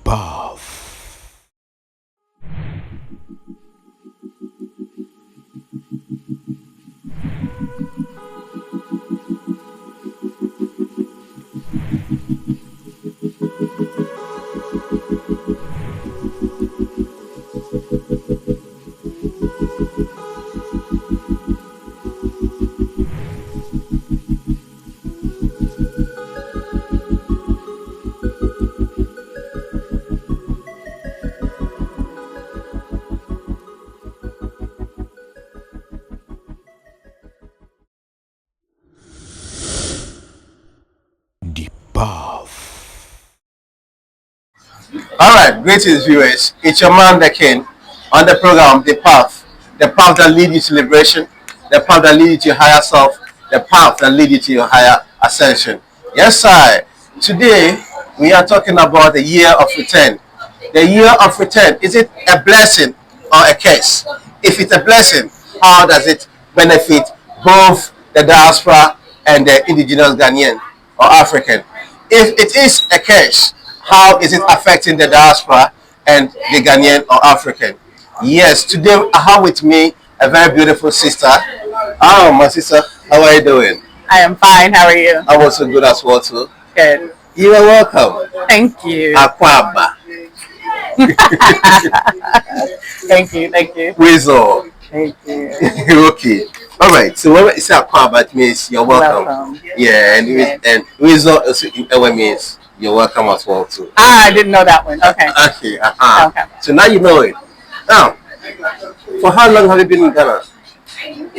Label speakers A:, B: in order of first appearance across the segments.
A: Bath. The Bath.
B: Alright, greetings viewers. It's your man the king on the program the path that leads you to liberation, the path that leads you to your higher self, the path that leads you to your higher ascension. Yes, sir. Today we are talking about the year of return. The year of return, is it a blessing or a curse? If it's a blessing, how does it benefit both the diaspora and the indigenous Ghanaian or African? If it is a curse, how is it affecting the diaspora and the Ghanaian or African? Yes, today I have with me a very beautiful sister. Oh, my sister, how are you doing?
C: I am fine. How are you?
B: I'm also good as well too.
C: Good.
B: You are welcome.
C: Thank you.
B: Akwaba.
C: Thank you. Thank you.
B: Weasel.
C: Thank you.
B: Okay. All right. So when you say Akwaba, it means you're welcome. Yeah, and Weasel also means you're welcome as well too.
C: Ah, I didn't know that one. Okay.
B: Okay. Okay. So now you know it. Now, for how long have you been in Ghana?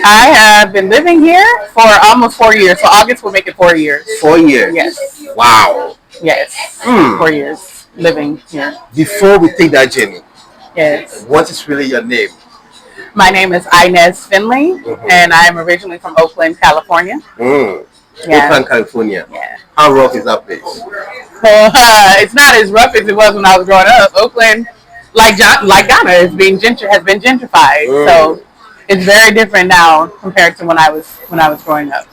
C: I have been living here for almost 4 years. So August will make it 4 years.
B: 4 years.
C: Yes.
B: Wow.
C: Yes. 4 years living here.
B: Before we take that journey,
C: yes.
B: What is really your name?
C: My name is Inez Finley, and I am originally from Oakland, California.
B: Yeah. Oakland, California.
C: Yeah.
B: How rough is that place?
C: Well, it's not as rough as it was when I was growing up. Oakland, like Ghana, has been gentrified. So it's very different now compared to when I was growing up.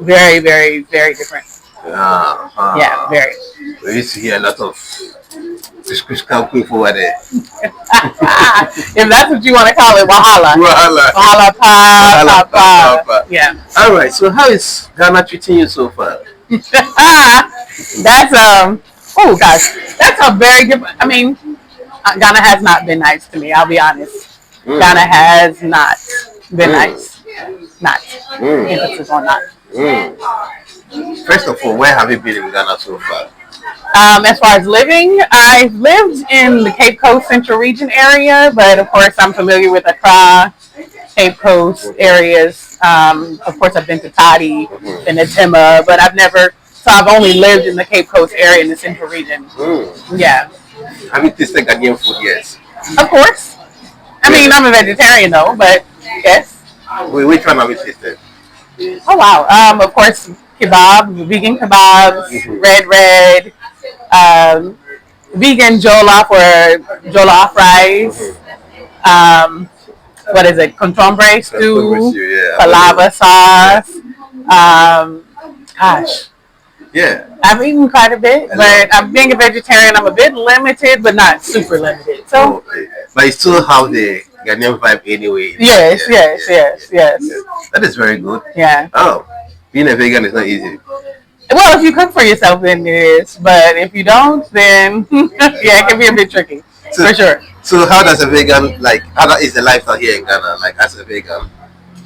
C: Very, very, very different. Yeah, very.
B: We used to hear a lot of over there.
C: If that's what you want to call it, Wahala. Wahala pa. Yeah.
B: All right. So how is Ghana treating you so far?
C: That's oh gosh, that's a very different. I mean, Ghana has not been nice to me. I'll be honest. Ghana has not been nice. Not. Emphasis on not.
B: First of all, where have you been in Ghana so far?
C: As far as living, I've lived in the Cape Coast Central Region area, but of course I'm familiar with Accra, Cape Coast areas. Of course I've been to Tadi and to Tema, but I've only lived in the Cape Coast area in the Central Region. Yeah.
B: Have you tasted Ghanaian food yet?
C: Of course. I mean, I'm a vegetarian though, but yes.
B: Which one have you tasted?
C: Oh wow. Of course, kebab, vegan kebabs, red, vegan jollof or jollof rice. What is it? Contombre stew, palava sauce. Gosh.
B: Yeah.
C: I've eaten quite a bit, but I'm being a vegetarian. I'm a bit limited, but not super limited. So,
B: but you still have the Ghanaian vibe anyway.
C: Yes.
B: That is very good.
C: Yeah.
B: Oh, being a vegan is not easy.
C: Well, if you cook for yourself, then it is. But if you don't, then yeah, it can be a bit tricky. For sure.
B: So how does a vegan, how is the lifestyle here in Ghana, as a vegan?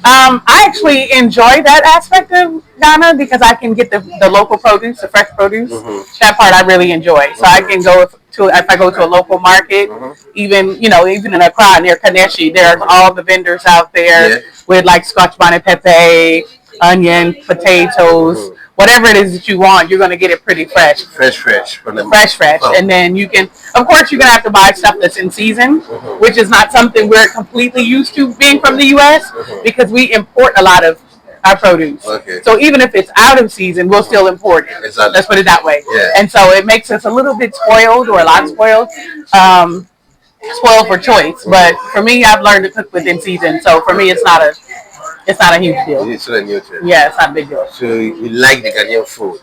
C: I actually enjoy that aspect of Ghana because I can get the local produce, the fresh produce. That part I really enjoy. So I can go if I go to a local market, even in Accra near Kaneshi, there's all the vendors out there with Scotch bonnet pepe, onion, potatoes, whatever it is that you want, you're going to get it pretty fresh. Fresh. Oh. And then you can, of course, you're going to have to buy stuff that's in season, which is not something we're completely used to being from the U.S. Because we import a lot of our produce. So even if it's out of season, we'll still import it. Exactly. Let's put it that way. Yeah. And so it makes us a little bit spoiled or a lot spoiled. Spoiled for choice. But for me, I've learned to cook within season. So for me, it's not a huge deal.
B: It's not a new thing.
C: Yeah, it's not a big deal.
B: So you like the Ghanaian food?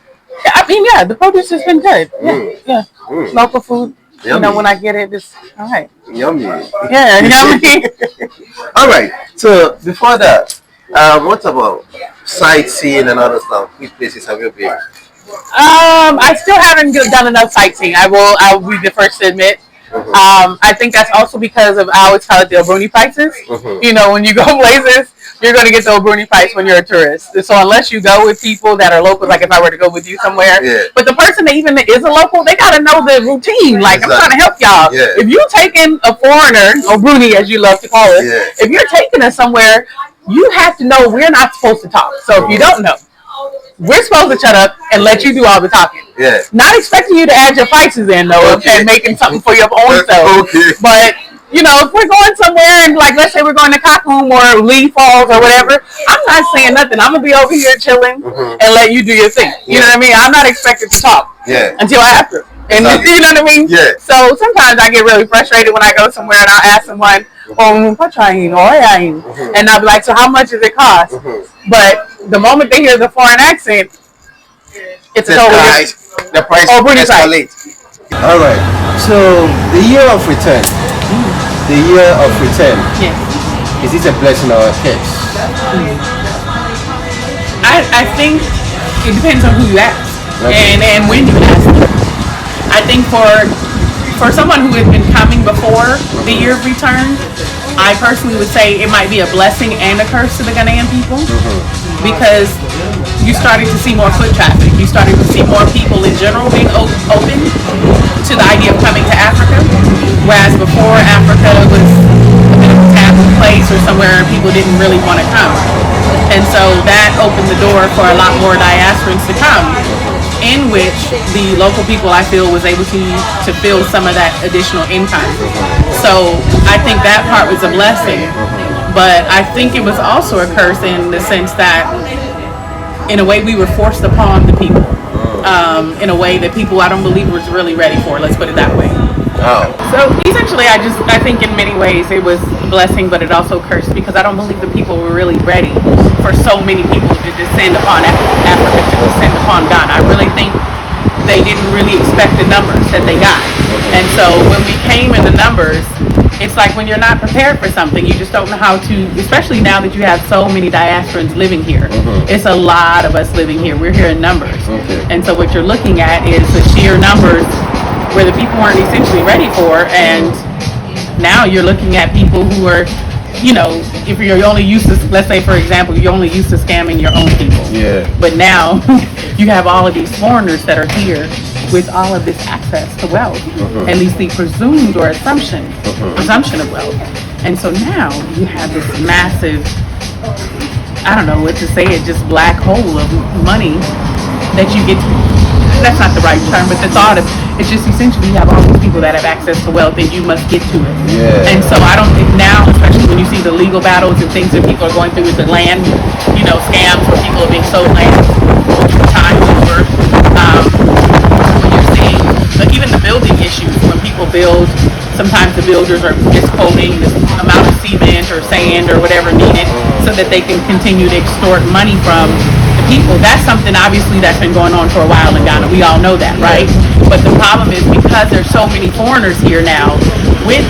C: I mean, yeah, the produce has been good. Yeah. Local food. You know, when I get it, it's all right.
B: Yummy.
C: Yeah, yummy.
B: All right. So before that, what about sightseeing and other stuff? Which places have you been?
C: I still haven't done enough sightseeing. I will be the first to admit. I think that's also because of, I always call it the Obruni prices. You know, when you go places, you're going to get the Obruni price when you're a tourist. So unless you go with people that are local, like if I were to go with you somewhere, but the person that even is a local, they got to know the routine. Like, I'm trying to help y'all. If you're taking a foreigner, Obruni as you love to call it, if you're taking us somewhere, you have to know we're not supposed to talk. So if you don't know, we're supposed to shut up and let you do all the talking. Not expecting you to add your prices in, though, and making something for your own self. But, you know, if we're going somewhere and, like, let's say we're going to Cockroom or Lee Falls or whatever, I'm not saying nothing. I'm going to be over here chilling and let you do your thing. You know what I mean? I'm not expected to talk until after. And you know what I mean? So sometimes I get really frustrated when I go somewhere and I'll ask someone, and I'll be like, so how much does it cost? But the moment they hear the foreign accent, it's a totally different.
B: The price escalates. All right. So the year of return. The year of return. Is it a blessing or a curse?
C: I think it depends on who you ask and when you ask them. I think for someone who has been coming before the year of return, I personally would say it might be a blessing and a curse to the Ghanaian people because you started to see more foot traffic. You started to see more people in general being open to the idea of coming to Africa, whereas before Africa was a bit of a taboo place or somewhere people didn't really want to come. And so that opened the door for a lot more diasporans to come, in which the local people, I feel, was able to fill some of that additional income. So I think that part was a blessing, but I think it was also a curse in the sense that in a way we were forced upon the people, in a way that people I don't believe was really ready for, let's put it that way. So essentially I think in many ways it was a blessing, but it also cursed because I don't believe the people were really ready for so many people to descend upon Africa, to descend upon Ghana. I really think they didn't really expect the numbers that they got. And so when we came in the numbers, it's like when you're not prepared for something, you just don't know how to, especially now that you have so many diasporans living here. It's a lot of us living here. We're here in numbers. And so what you're looking at is the sheer numbers where the people weren't essentially ready for, and now you're looking at people who are, you know, if you're only used to, let's say for example, you're only used to scamming your own people. But now you have all of these foreigners that are here with all of this access to wealth, at least the presumed or presumption of wealth. And so now you have this massive, I don't know what to say, it just black hole of money that you get to, that's not the right term, but the thought of, it's just essentially you have all these people that have access to wealth and you must get to it. And so I don't think now, especially when you see the legal battles and things that people are going through with the land, you know, scams where people are being sold land time over, when you're seeing, like even the building issues, when people build, sometimes the builders are misquoting the amount of cement or sand or whatever needed so that they can continue to extort money from the people. That's something obviously that's been going on for a while in Ghana. We all know that, right? But the problem is because there's so many foreigners here now with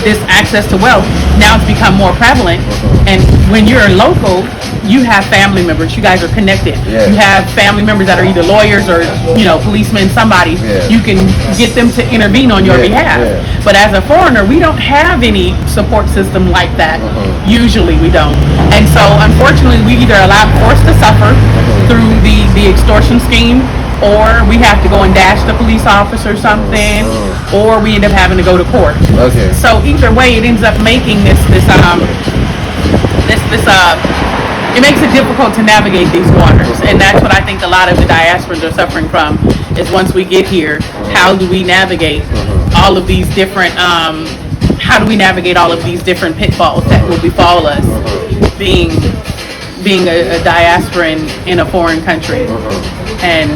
C: this access to wealth, now it's become more prevalent. And when you're a local, you have family members. You guys are connected. You have family members that are either lawyers or, you know, policemen, somebody. You can get them to intervene on your behalf. But as a foreigner, we don't have any support system like that. Usually we don't. And so unfortunately we either forced to suffer through the extortion scheme, or we have to go and dash the police officer or something, or we end up having to go to court. So either way, it ends up making it makes it difficult to navigate these waters, and that's what I think a lot of the diasporans are suffering from. Is once we get here, how do we navigate all of these different? How do we navigate all of these different pitfalls that will befall us being a diasporan in a foreign country, and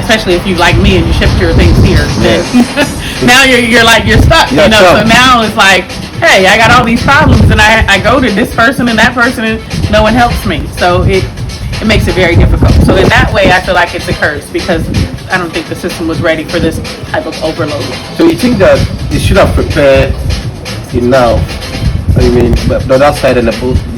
C: especially if you like me and you shipped your things here, then now you're stuck, you know. So now it's like, hey, I got all these problems and I go to this person and that person and no one helps me. So it it makes it very difficult. So in that way, I feel like it's a curse because I don't think the system was ready for this type of overload.
D: So you think that they should have prepared enough? I mean, but the other side and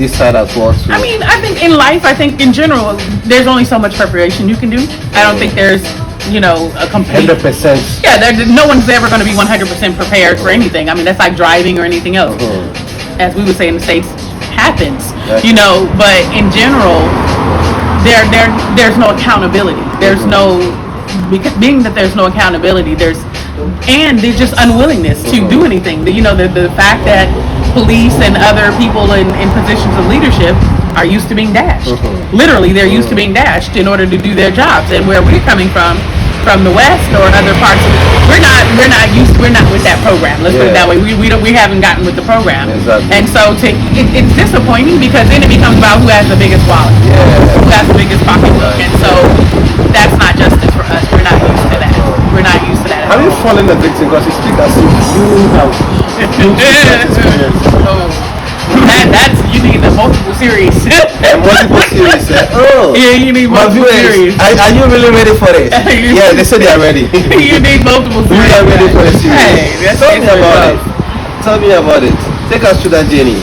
D: this side as well.
C: I mean, I think in life, I think in general, there's only so much preparation you can do. I don't think there's, a complete
D: 100%.
C: Yeah, no one's ever going to be 100% prepared for anything. I mean, that's like driving or anything else. As we would say in the States, happens. But in general, there's no accountability. There's no, being that there's no accountability, there's just unwillingness to do anything. The fact that police and other people in positions of leadership are used to being dashed. Literally, they're used to being dashed in order to do their jobs. And where we're coming from the West or other parts of we're not with that program. Let's put it that way. We haven't gotten with the program.
D: Exactly.
C: And so it's disappointing because then it becomes about who has the biggest wallet, who has the biggest pocketbook. And so that's not justice for us. We're not used to that. We're not used to that.
D: Have you fallen a victim? Because you speak as if you have experience.
C: That's you need the multiple series.
D: Multiple series.
C: Yeah, you need multiple series.
D: Are you really ready for it? Yeah, they said they are ready.
C: You need multiple series.
D: We are ready for the series.
C: Hey,
D: Tell me about it. Tell me about it. Take us through that journey.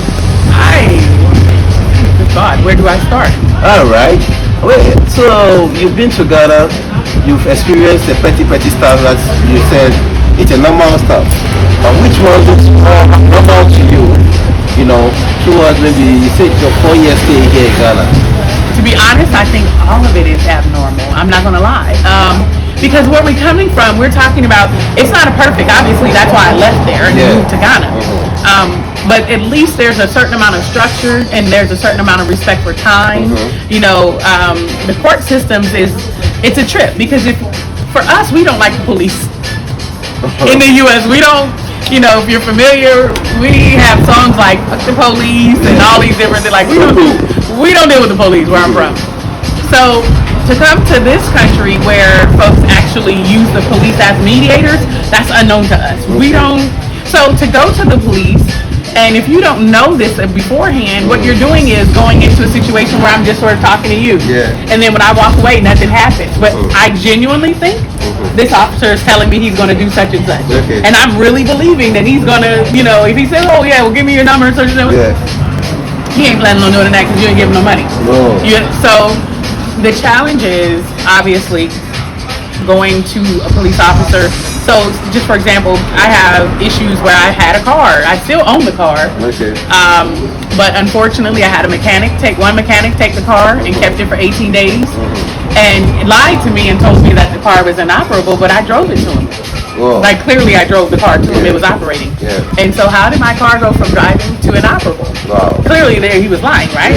C: God, where do I start?
D: All right. Wait. So you've been to Ghana. You've experienced the petty stuff that you said it's a normal stuff. But which one looks more normal to you? Towards maybe you said your 4 years stay here in Ghana.
C: To be honest, I think all of it is abnormal. I'm not gonna lie. Because where we're coming from, we're talking about it's not a perfect. Obviously, that's why I left there and moved to Ghana. But at least there's a certain amount of structure and there's a certain amount of respect for time. The court systems it's a trip because for us, we don't like the police. In the U.S., we don't. If you're familiar, we have songs like "Fuck the Police" and all these different things. Like we don't deal with the police where I'm from. So to come to this country where folks actually use the police as mediators, that's unknown to us. We don't. So to go to the police, and if you don't know this beforehand, what you're doing is going into a situation where I'm just sort of talking to you. And then when I walk away, nothing happens. But I genuinely think this officer is telling me he's going to do such and such. And I'm really believing that he's going to, if he says, oh yeah, well give me your number and such and such. He ain't planning on doing that because you ain't giving no money. So the challenge is obviously going to a police officer. So just for example, I have issues where I had a car. I still own the car. But unfortunately I had one mechanic take the car and kept it for 18 days and lied to me and told me that the car was inoperable, but I drove it to him. Like clearly I drove the car to him, it was operating. And so how did my car go from driving to inoperable? Clearly there he was lying, right?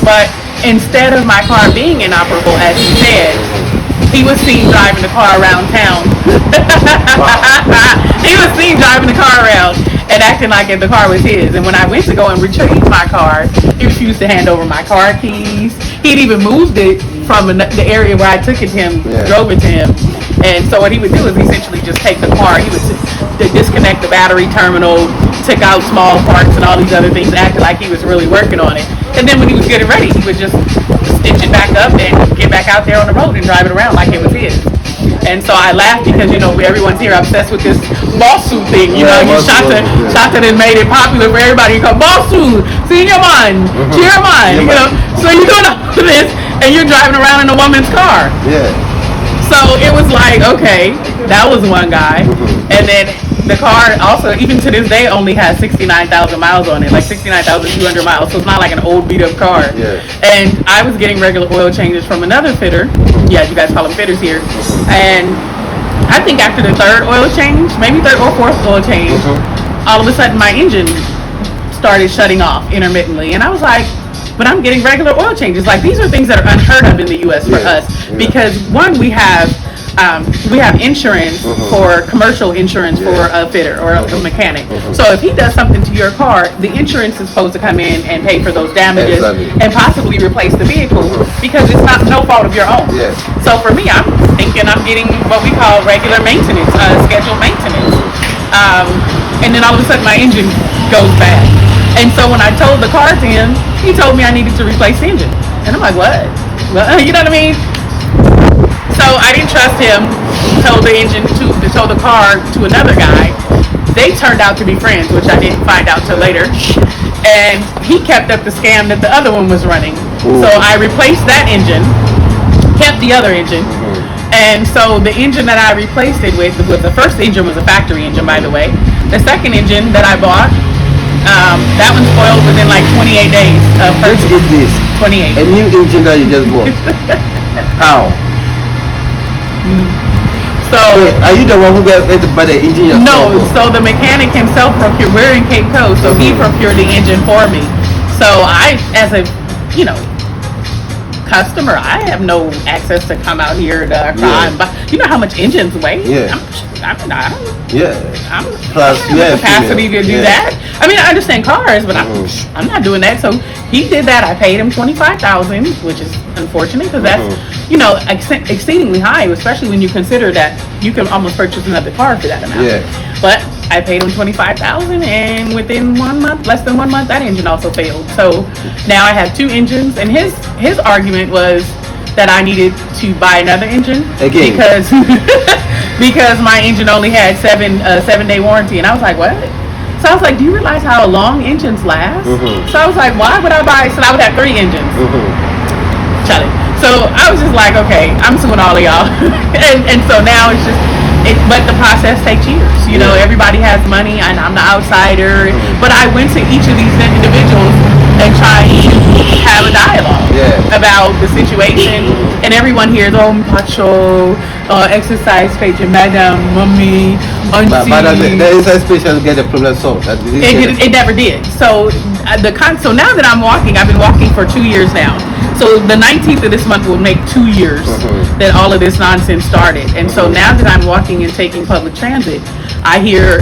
C: But instead of my car being inoperable as he said, he was seen driving the car around town. He was seen driving the car around and acting like the car was his. And when I went to go and retrieve my car, he refused to hand over my car keys. He'd even moved it from the area where I took it to him, drove it to him. And so what he would do is essentially just take the car. He would disconnect the battery terminal, take out small parts and all these other things, acting like he was really working on it. And then when he was getting ready, he would just stitch it back up and get back out there on the road and drive it around like it was his. And so I laugh because everyone's here obsessed with this boss suit thing. Shanta and made it popular for everybody. You call boss suit, senior man, chairman. So you're doing all of this and you're driving around in a woman's car. So it was like, okay, that was one guy. And then the car also, even to this day, only has 69,000 miles on it, like 69,200 miles. So it's not like an old beat up car. And I was getting regular oil changes from another fitter. Yeah, you guys call them fitters here. And I think after the third oil change, maybe third or fourth oil change, all of a sudden my engine started shutting off intermittently. And I was like, but I'm getting regular oil changes. Like these are things that are unheard of in the U.S. for us because one, we have insurance for commercial insurance for a fitter or a mechanic. So if he does something to your car, the insurance is supposed to come in and pay for those damages and possibly replace the vehicle because it's no fault of your own. So for me, I'm thinking I'm getting what we call regular maintenance, scheduled maintenance. And then all of a sudden my engine goes bad. And so when I told the car to him, he told me I needed to replace the engine. And I'm like, what? Well, you know what I mean? So I didn't trust him. Told the car to another guy. They turned out to be friends, which I didn't find out till later. And he kept up the scam that the other one was running.
D: Ooh.
C: So I replaced that engine, kept the other engine. And so the engine that I replaced it with the first engine was a factory engine, by the way. The second engine that I bought, that one spoiled within like 28 days of
D: Which
C: purchase.
D: is this?
C: 28.
D: A new engine that you just bought. How?
C: So
D: Wait, are you the one who got to buy the engine yourself?
C: no, so the mechanic himself procured. We're in Cape Coast, so he procured the engine for me. So I, as a customer, I have no access to come out here to
D: Yeah.
C: but you know how much engines weigh?
D: Yeah.
C: I don't.
D: Yeah.
C: I'm
D: Plus,
C: I don't have the capacity to do
D: yeah.
C: that. I mean, I understand cars, but I'm not doing that. So he did that. I paid him $25,000, which is unfortunate because that's exceedingly high, especially when you consider that you can almost purchase another car for that amount.
D: Yeah.
C: But I paid him $25,000, and within 1 month, less than 1 month, that engine also failed. So now I have two engines, and his argument was that I needed to buy another engine
D: Again.
C: because my engine only had 7-day warranty, and I was like, what? So I was like, do you realize how long engines last? So I was like, why would I buy? So I would have 3 engines. Shut it. So I was just like, okay, I'm suing all of y'all, and so now it's just. But the process takes years. You know, everybody has money, and I'm the outsider. But I went to each of these individuals and tried to have a dialogue about the situation. And everyone hears, oh, macho, exercise patient, madam, mommy, auntie.
D: But the exercise patient get the problem solved.
C: It never did. So so now that I'm walking, I've been walking for 2 years now. So the 19th of this month will make 2 years that all of this nonsense started. And so now that I'm walking and taking public transit, I hear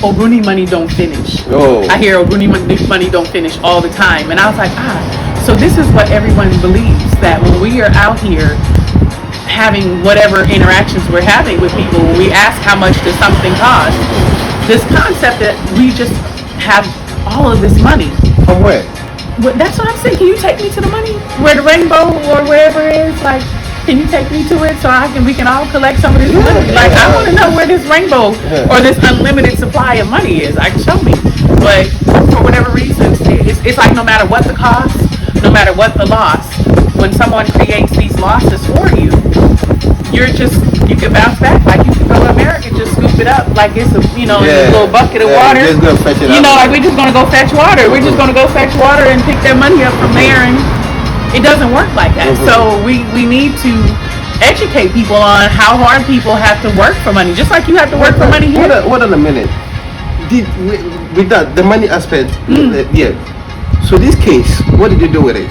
C: Obruni money don't finish. I hear Obruni money don't finish all the time. And I was like, so this is what everyone believes, that when we are out here having whatever interactions we're having with people, when we ask how much does something cost, this concept that we just have all of this money.
D: From where?
C: But that's what I'm saying. Can you take me to the money? Where the rainbow or wherever it is? Like, can you take me to it so we can all collect some of this money? Like, I want to know where this rainbow or this unlimited supply of money is. Like, show me. But for whatever reason, it's like no matter what the cost, no matter what the loss, when someone creates these losses for you, you can bounce back. Like, you can go to America and just scoop it up like it's a little bucket of water.
D: Just go fetch it
C: Like we're just gonna go fetch water. We're just gonna go fetch water and pick that money up from there, and it doesn't work like that. So we need to educate people on how hard people have to work for money, just like you have to work for money here.
D: Hold on a minute. With that, the money aspect, So this case, what did you do with it?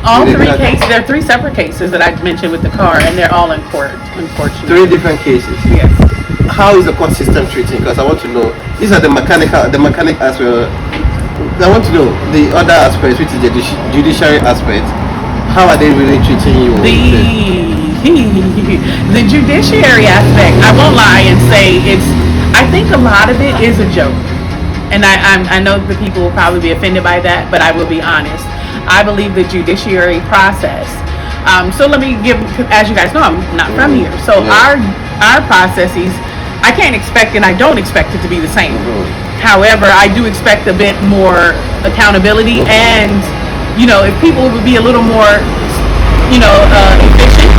C: All 3 cases. There are 3 separate cases that I mentioned with the car, and they're all in court, unfortunately.
D: 3 different cases.
C: Yes.
D: How is the court system treating? Because I want to know. These are the mechanic aspect. I want to know the other aspect, which is the judiciary aspect. How are they really treating you?
C: The judiciary aspect, I won't lie and say I think a lot of it is a joke. And I know the people will probably be offended by that, but I will be honest. I believe the judiciary process. So let me give, as you guys know, I'm not from here. So our processes, I can't expect, and I don't expect it to be the same. However, I do expect a bit more accountability, and if people would be a little more, efficient.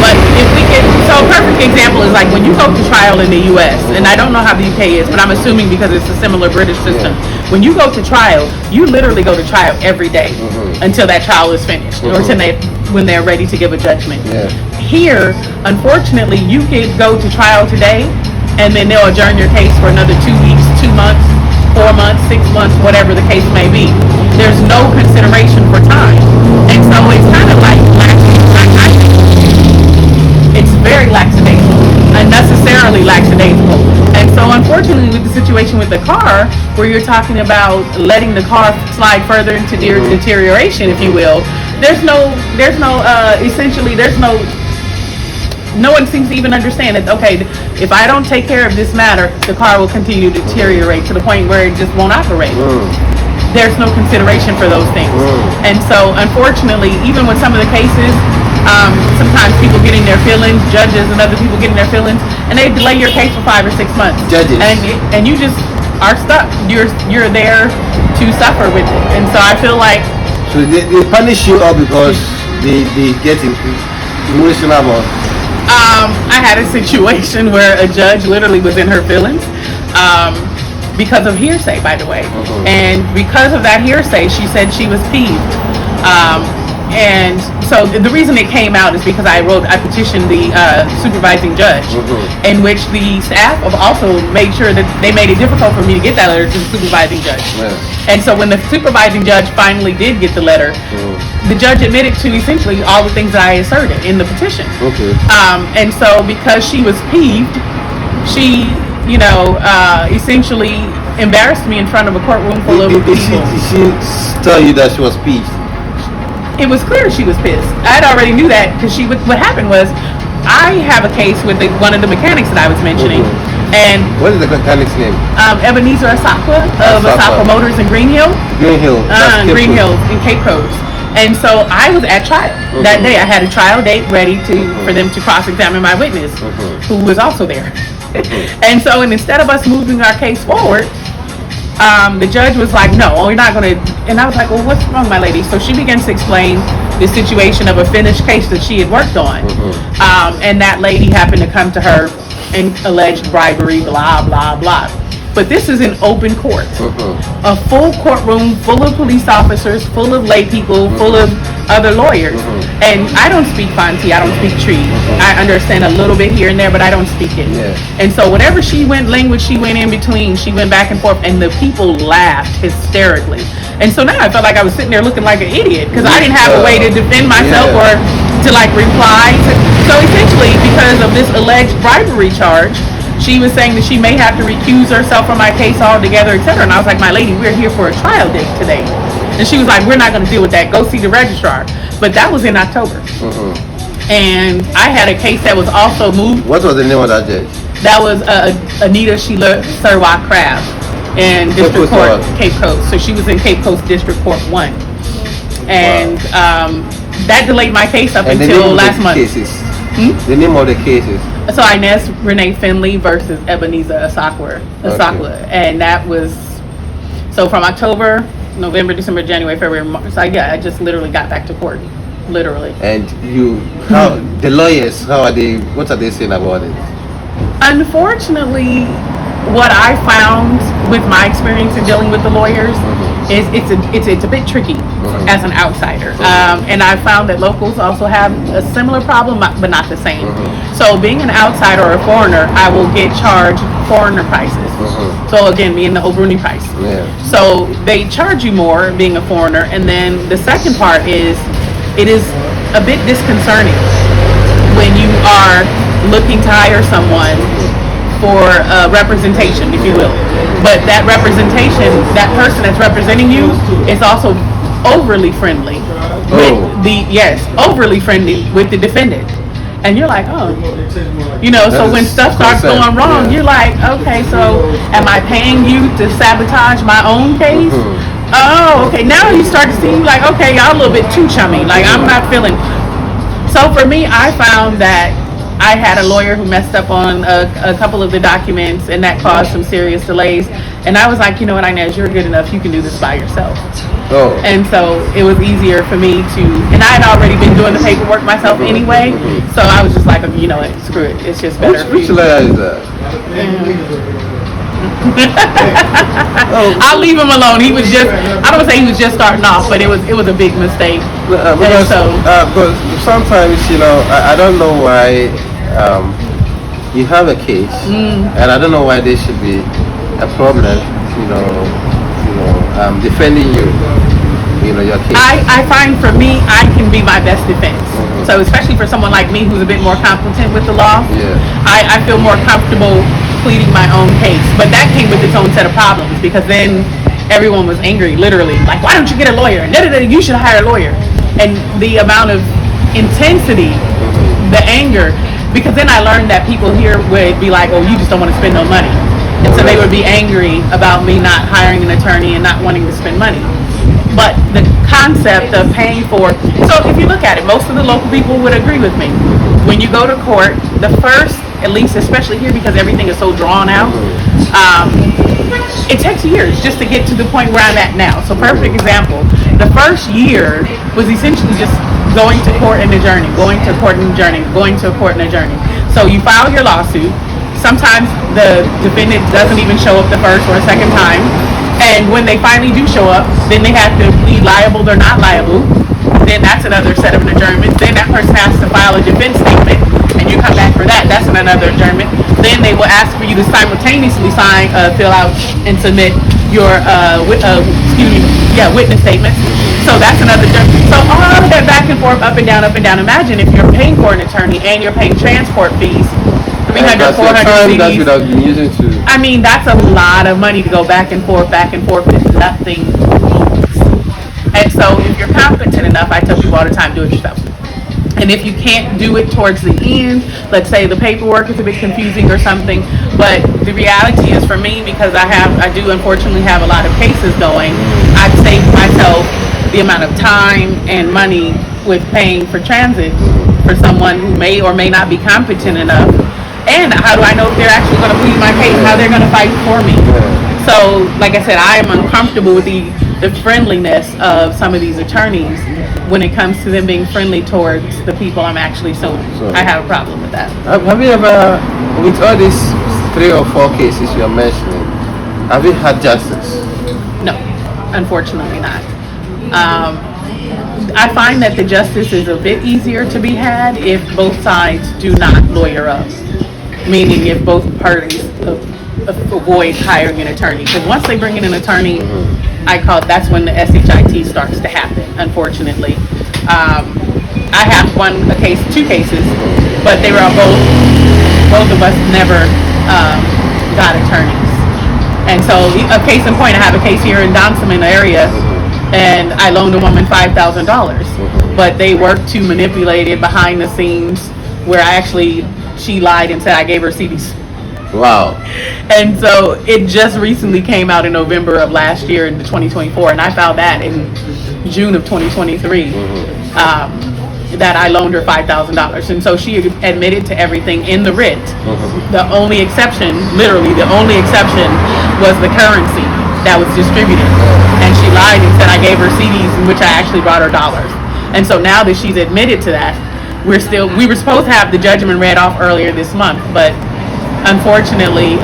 C: But if we can, so a perfect example is like when you go to trial in the U.S., and I don't know how the U.K. is, but I'm assuming because it's a similar British system. When you go to trial, you literally go to trial every day until that trial is finished, or when they're ready to give a judgment. Here, unfortunately, you could go to trial today, and then they'll adjourn your case for another 2 weeks, 2 months, 4 months, 6 months, whatever the case may be. There's no consideration for time, and so it's kind of like it's very lackadaisical, unnecessarily lackadaisical. And so unfortunately with the situation with the car, where you're talking about letting the car slide further into deterioration, if you will, no one seems to even understand that, okay, if I don't take care of this matter, the car will continue to deteriorate to the point where it just won't operate. there's no consideration for those things. And so, unfortunately, even with some of the cases, sometimes people get in their feelings, judges and other people get in their feelings, and they delay your case for 5 or 6 months.
D: Judges.
C: And you just are stuck. You're there to suffer with it. And so I feel like
D: So they punish you all because they get emotional about.
C: I had a situation where a judge literally was in her feelings. Because of hearsay, by the way. And because of that hearsay, she said she was peeved. And so the reason it came out is because I petitioned the supervising judge, in which the staff have also made sure that they made it difficult for me to get that letter to the supervising judge. And so when the supervising judge finally did get the letter, the judge admitted to essentially all the things that I asserted in the petition. And so because she was peeved, she essentially embarrassed me in front of a courtroom full of people.
D: Did she tell you that she was peeved?
C: It was clear she was pissed. I already knew that because what happened was I have a case with one of the mechanics that I was mentioning. And
D: what is the mechanic's name?
C: Ebenezer Asakwa of Asakwa Motors in Green Hill.
D: Green Hill.
C: Green Hills in Cape Coast. And so I was at trial that day. I had a trial date ready for them to cross-examine my witness, who was also there. And so instead of us moving our case forward, the judge was like, no, we're not going to. And I was like, well, what's wrong, my lady? So she begins to explain the situation of a finished case that she had worked on. And that lady happened to come to her and alleged bribery, blah, blah, blah. But this is an open court. A full courtroom full of police officers, full of lay people, full of other lawyers. And I don't speak Fanti, I don't speak Tree. I understand a little bit here and there, but I don't speak it. And so whatever language she went in between, she went back and forth, and the people laughed hysterically. And so now I felt like I was sitting there looking like an idiot because I didn't have a way to defend myself or to reply. So essentially, because of this alleged bribery charge, she was saying that she may have to recuse herself from my case altogether, etc. And I was like, my lady, we're here for a trial date today. And she was like, we're not going to deal with that. Go see the registrar. But that was in October. And I had a case that was also moved.
D: What was the name of that judge?
C: That was Anita Sheila Serwa Craft in District Court, Cape Coast. So she was in Cape Coast District Court 1. And that delayed my case up until last month.
D: The name of the cases?
C: So Inez Renee Finley versus Ebenezer Asakwa. And that was, so from October, November, December, January, February, March. So I just literally got back to court. Literally.
D: And the lawyers, what are they saying about it?
C: Unfortunately, what I found with my experience in dealing with the lawyers is it's a bit tricky as an outsider. And I found that locals also have a similar problem, but not the same. So being an outsider or a foreigner, I will get charged foreigner prices. So again, being the Obruni price. So they charge you more being a foreigner. And then the second part is, it is a bit disconcerting when you are looking to hire someone for representation, if you will. But that representation, that person that's representing you is also overly friendly overly friendly with the defendant. And you're like, so when stuff starts going wrong, you're like, okay, so am I paying you to sabotage my own case? Oh, okay. Now you start to see, like, okay, y'all a little bit too chummy. Like, I'm not feeling. So for me, I found that I had a lawyer who messed up on a couple of the documents, and that caused some serious delays. And I was like, you know what, Inez, you're good enough. You can do this by yourself. And so it was easier for me to, and I had already been doing the paperwork myself anyway. So I was just like, you know what, screw it. It's just better.
D: Which lawyer is that?
C: I'll leave him alone. He was just, I don't say he was just starting off, but it was a big mistake.
D: Because sometimes, I don't know why you have a case, and I don't know why there should be a problem, defending your case.
C: I find for me, I can be my best defense. So especially for someone like me who's a bit more competent with the law, I feel more comfortable pleading my own case. But that came with its own set of problems, because then everyone was angry, literally. Like, why don't you get a lawyer? You should hire a lawyer. And the amount of intensity, the anger, because then I learned that people here would be like, oh, you just don't want to spend no money. And so they would be angry about me not hiring an attorney and not wanting to spend money. But the concept of paying for, so if you look at it, most of the local people would agree with me. When you go to court, the first, at least especially here because everything is so drawn out, it takes years just to get to the point where I'm at now. So perfect example, the first year was essentially just going to court and adjourning, going to court and adjourning, going to court and adjourning. So you file your lawsuit. Sometimes the defendant doesn't even show up the first or second time. And when they finally do show up, then they have to plead liable or not liable. Then that's another set of an adjournment. Then that person has to file a defense statement, and you come back for that. That's another adjournment. Then they will ask for you to simultaneously sign, fill out, and submit your witness statements. So that's another adjournment. So all of that back and forth, up and down, up and down. Imagine if you're paying for an attorney and you're paying transport fees. 300, 400 CDs. I mean, that's a lot of money to go back and forth with nothing. And so if you're competent enough, I tell people all the time, do it yourself. And if you can't do it towards the end, let's say the paperwork is a bit confusing or something, but the reality is for me, because I do unfortunately have a lot of cases going, I've saved myself the amount of time and money with paying for transit for someone who may or may not be competent enough. And how do I know if they're actually going to plead my case, how they're going to fight for me? So, like I said, I am uncomfortable with the friendliness of some of these attorneys when it comes to them being friendly towards the people I'm actually suing. I have a problem with that.
D: Have you ever, with all these 3 or 4 cases you're mentioning, have you had justice?
C: No, unfortunately not. I find that the justice is a bit easier to be had if both sides do not lawyer up. Meaning if both parties avoid hiring an attorney. Because once they bring in an attorney, that's when the SHIT starts to happen, unfortunately. I have 2 cases, but they were both of us never got attorneys. And so a case in point, I have a case here in Donsaman area, and I loaned a woman $5,000, but they worked to manipulate it behind the scenes where she lied and said I gave her CDs.
D: Wow.
C: And so it just recently came out in November of last year in 2024, and I filed that in June of 2023, that I loaned her $5,000. And so she admitted to everything in the writ. The only exception was the currency that was distributed. And she lied and said I gave her CDs in which I actually brought her dollars. And so now that she's admitted to that, we were supposed to have the judgment read off earlier this month, but unfortunately,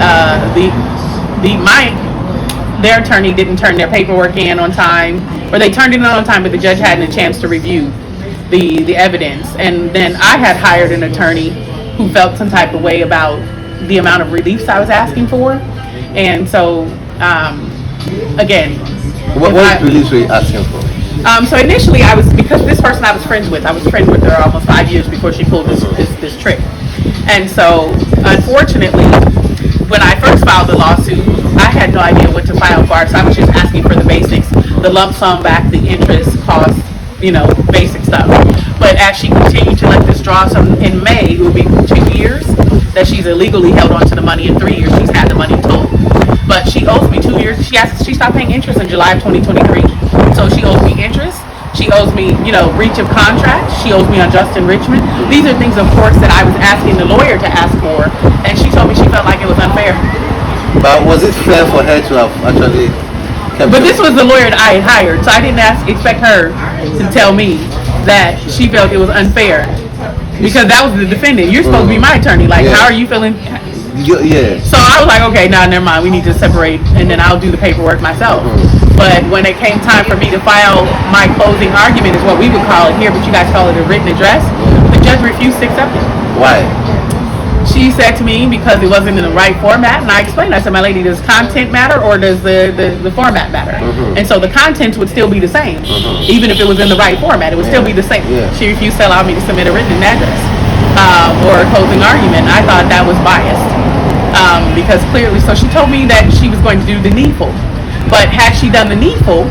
C: their attorney didn't turn their paperwork in on time, or they turned it in on time, but the judge hadn't a chance to review the evidence. And then I had hired an attorney who felt some type of way about the amount of reliefs I was asking for, and so again,
D: what reliefs were you asking for?
C: So initially, because this person I was friends with her almost 5 years before she pulled this trick. And so, unfortunately, when I first filed the lawsuit, I had no idea what to file for, so I was just asking for the basics, the lump sum back, the interest, costs, basic stuff. But as she continued to let this draw, so in May, it will be 2 years that she's illegally held onto the money. In 3 years, she's had the money told. But she owes me 2 years. She stopped paying interest in July of 2023. So she owes me interest. She owes me, breach of contract. She owes me unjust enrichment. These are things, of course, that I was asking the lawyer to ask for, and she told me she felt like it was unfair.
D: But was it fair for her to have actually kept
C: But this was the lawyer that I had hired, so I didn't expect her to tell me that she felt it was unfair. Because that was the defendant. You're supposed to be my attorney. Like, how are you feeling?
D: Yeah.
C: So I was like, okay, never mind. We need to separate, and then I'll do the paperwork myself. But when it came time for me to file my closing argument, is what we would call it here, but you guys call it a written address, the judge refused to accept it.
D: Why?
C: She said to me because it wasn't in the right format, and I explained. I said, my lady, does content matter or does the format matter? And so the contents would still be the same, even if it was in the right format. It would still be the same. She refused to allow me to submit a written address or a closing argument. And I thought that was biased because clearly, so she told me that she was going to do the needful. But had she done the needful,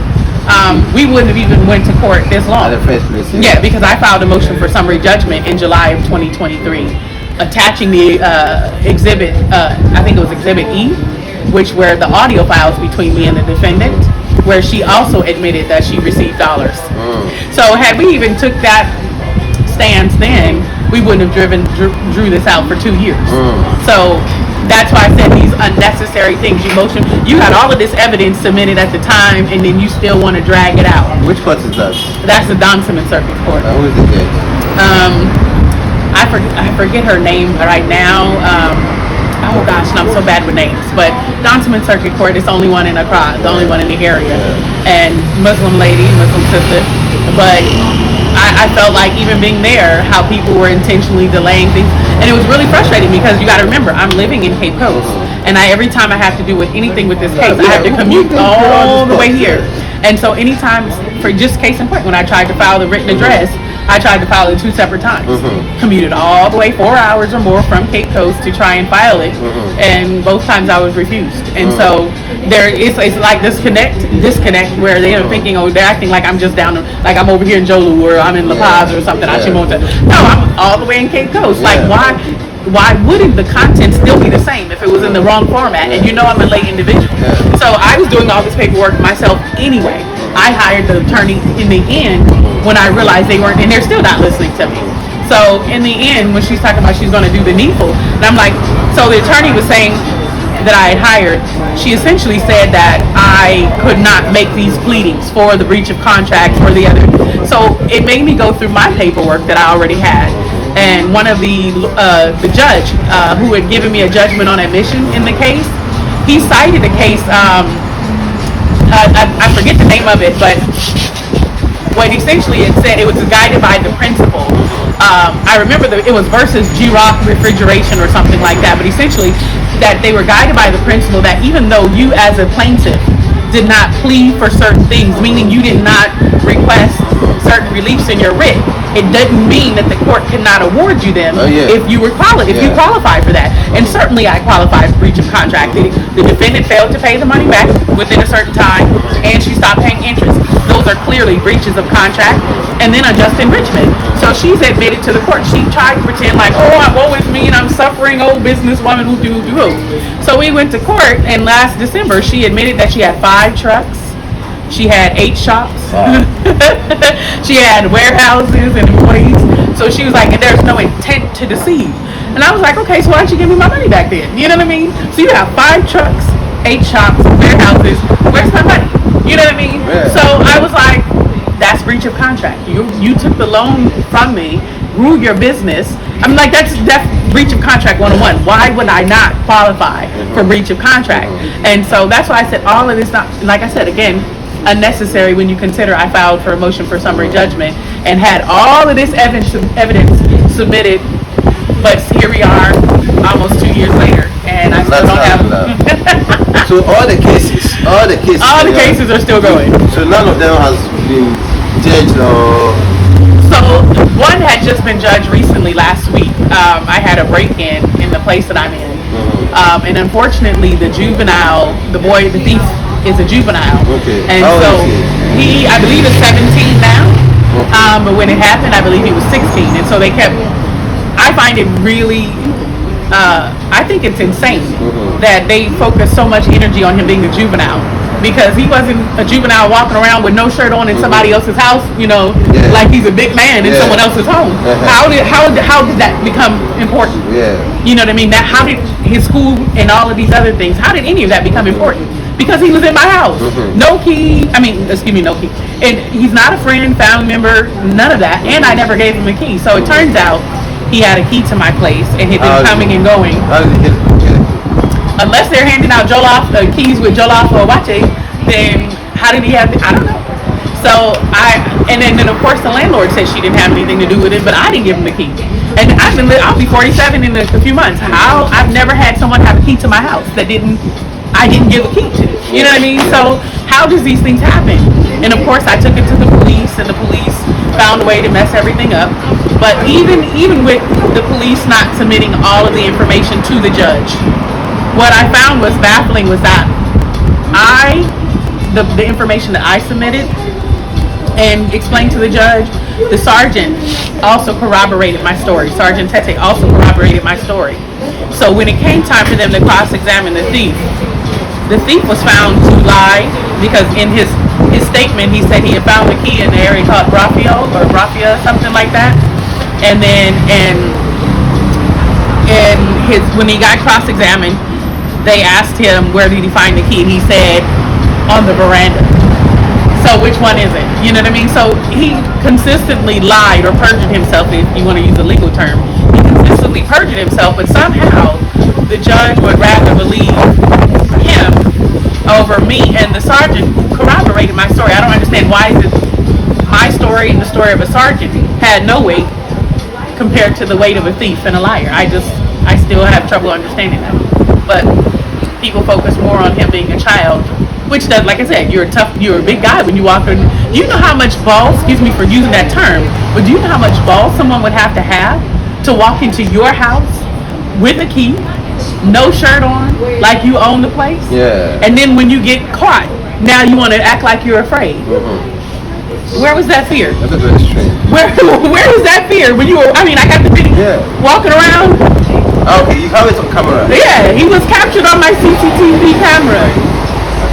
C: we wouldn't have even went to court this long. Yeah, because I filed a motion for summary judgment in July of 2023, attaching the exhibit, I think it was Exhibit E, which were the audio files between me and the defendant, where she also admitted that she received dollars. So had we even took that stance then, we wouldn't have drew this out for 2 years. So that's why I said these unnecessary things. You had all of this evidence submitted at the time, and then you still want to drag it out.
D: Which court is that?
C: That's the Don Simmons Circuit Court.
D: Who is the judge?
C: I forget her name right now. Oh gosh, and I'm so bad with names. But Don Simmons Circuit Court is the only one in Accra, the only one in the area, and Muslim sister. But I felt like even being there, how people were intentionally delaying things, and it was really frustrating because you got to remember, I'm living in Cape Coast, and every time I have to do with anything with this case, I have to commute all the way here. And so anytime, for just case in point, when I tried to file the written address, I tried to file it 2 separate times. Commuted all the way 4 hours or more from Cape Coast to try and file it, and both times I was refused. And so it's like disconnect where they're thinking, oh, they're acting like I'm just down, like I'm over here in Jolu or I'm in La Paz or something. No, I'm all the way in Cape Coast. Like why wouldn't the content still be the same if it was in the wrong format? And you know I'm a lay individual. So I was doing all this paperwork myself anyway. I hired the attorney in the end when I realized they weren't, and they're still not listening to me. So in the end, when she's talking about she's going to do the needful, and I'm like, so the attorney was saying that I had hired, she essentially said that I could not make these pleadings for the breach of contract or the other. So it made me go through my paperwork that I already had. And one of the judge who had given me a judgment on admission in the case, he cited a case, I forget the name of it, but what essentially it said, it was guided by the principle. I remember it was versus G-Rock refrigeration or something like that, but essentially that they were guided by the principle that even though you as a plaintiff did not plead for certain things, meaning you did not request certain reliefs in your writ, it doesn't mean that the court cannot award you them if you were you qualify for that. And certainly I qualified for breach of contract. The defendant failed to pay the money back within a certain time, and she stopped paying interest. Those are clearly breaches of contract. And then unjust enrichment. So she's admitted to the court. She tried to pretend like, oh, woe is me and I'm suffering, old businesswoman who do. So we went to court, and last December she admitted that she had 5 trucks. She had 8 shops. Wow. She had warehouses and employees. So she was like, and there's no intent to deceive. And I was like, okay, so why don't you give me my money back then? You know what I mean? So you have 5 trucks, 8 shops, warehouses. Where's my money? You know what I mean? Yeah. So I was like, that's breach of contract. You took the loan from me, grew your business. I'm like, that's breach of contract 101. Why would I not qualify for breach of contract? And so that's why I said all of this, not, like I said, again, unnecessary when you consider I filed for a motion for summary judgment and had all of this evidence submitted, but here we are almost 2 years later, and I still don't have
D: So all the cases
C: are still going.
D: So none of them has been judged or...
C: So one had just been judged recently last week. I had a break-in the place that I'm in, and unfortunately the thief is a juvenile. Okay. And so he, I believe, is 17 now. But when it happened, I believe he was 16. And so they kept, I find it really, I think it's insane that they focus so much energy on him being a juvenile. Because he wasn't a juvenile walking around with no shirt on in somebody else's house, like he's a big man in someone else's home. How did that become important? You know what I mean? How did his school and all of these other things, how did any of that become important? Because he was in my house. No key. And he's not a friend, family member, none of that. And I never gave him a key. So it turns out he had a key to my place and he'd been coming and going.
D: How did he get it?
C: Unless they're handing out keys with Jollof or Wache, then how did he have I don't know. So and then of course the landlord said she didn't have anything to do with it, but I didn't give him the key. And I'll be 47 in a few months. I've never had someone have a key to my house that I didn't give a key to. You know what I mean? So how does these things happen? And of course I took it to the police, and the police found a way to mess everything up. But even with the police not submitting all of the information to the judge, what I found was baffling was that the information that I submitted and explained to the judge, the sergeant also corroborated my story. Sergeant Tete also corroborated my story. So when it came time for them to cross-examine the thief, The thief was found to lie because in his statement he said he had found the key in the area called Raffia, something like that. And then when he got cross-examined, they asked him where did he find the key, and he said on the veranda. So which one is it? You know what I mean? So he consistently lied or perjured himself, if you want to use a legal term. He consistently perjured himself, but somehow the judge would rather believe him over me, and the sergeant corroborated my story. I don't understand why is it my story and the story of a sergeant had no weight compared to the weight of a thief and a liar. I still have trouble understanding that. But people focus more on him being a child, which does, like I said, you're a big guy when you walk in. Do you know how much balls, excuse me for using that term, but do you know how much balls someone would have to walk into your house with a key, no shirt on, like you own the place?
D: Yeah.
C: And then when you get caught, now you want to act like you're afraid. Where was that fear?
D: That's a very strange.
C: Where was that fear when you were? I mean, I got the video walking around.
D: Okay, you have it on camera.
C: Yeah, he was captured on my CCTV camera.